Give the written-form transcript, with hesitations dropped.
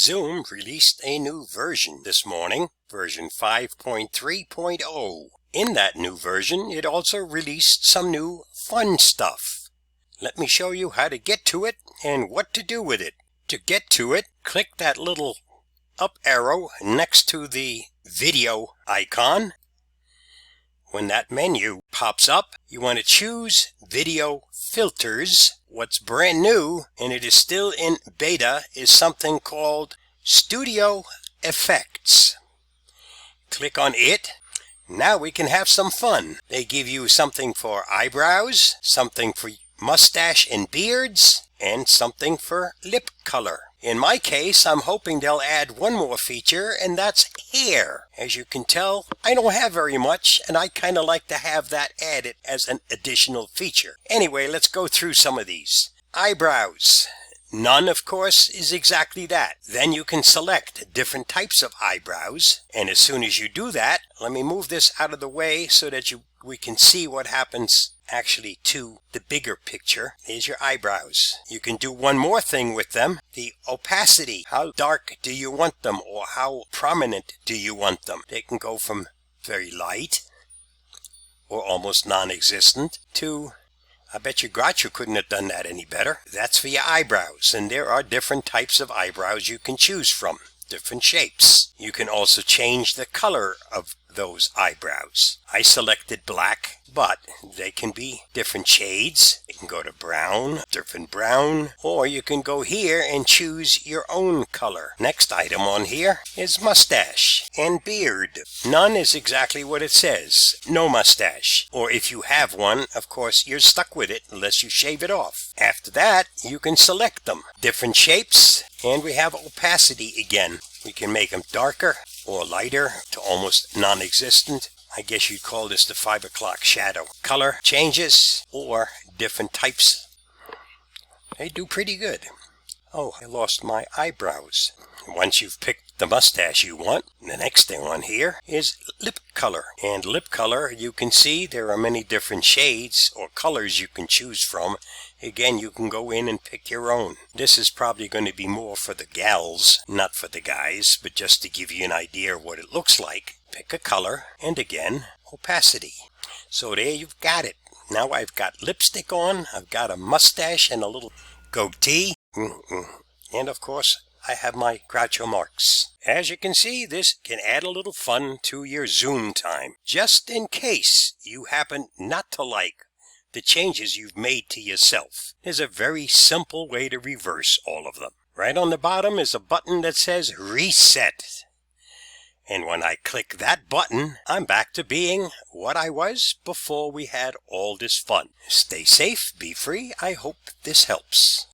Zoom released a new version this morning, version 5.3.0. In that new version, it also released some new fun stuff. Let me show you how to get to it and what to do with it. To get to it, click that little up arrow next to the video icon. When that menu pops up, you want to choose Video Filters. What's brand new, and it is still in beta, is something called Studio Effects. Click on it. Now we can have some fun. They give you something for eyebrows, something for mustache and beards, and something for lip color. In my case, I'm hoping they'll add one more feature, and that's hair. As you can tell, I don't have very much, and I kind of like to have that added as an additional feature. Anyway, let's go through some of these. Eyebrows. None, of course, is exactly that. Then you can select different types of eyebrows, and as soon as you do that, let me move this out of the way so that we can see what happens actually to the bigger picture. Here's your eyebrows. You can do one more thing with them, the opacity. How dark do you want them, or how prominent do you want them? They can go from very light or almost non-existent to, I bet you Groucho couldn't have done that any better. That's for your eyebrows, and there are different types of eyebrows you can choose from, different shapes. You can also change the color of those eyebrows. I selected black, but they can be different shades. You can go to brown, different brown, or you can go here and choose your own color. Next item on here is mustache and beard. None is exactly what it says. No mustache. Or if you have one, of course, you're stuck with it unless you shave it off. After that, you can select them. Different shapes, and we have opacity again. We can make them darker or lighter to almost non-existent. I guess you'd call this the 5 o'clock shadow. Color changes or different types. They do pretty good. Oh, I lost my eyebrows. Once you've picked the mustache you want, the next thing on here is lip color. And lip color, you can see there are many different shades or colors you can choose from. Again, you can go in and pick your own. This is probably going to be more for the gals, not for the guys, but just to give you an idea of what it looks like. Pick a color, and again, opacity. So there you've got it. Now I've got lipstick on, I've got a mustache and a little goatee, and of course, I have my Groucho marks. As you can see, this can add a little fun to your Zoom time, just in case you happen not to like the changes you've made to yourself. There's a very simple way to reverse all of them. Right on the bottom is a button that says Reset. And when I click that button, I'm back to being what I was before we had all this fun. Stay safe, be free. I hope this helps.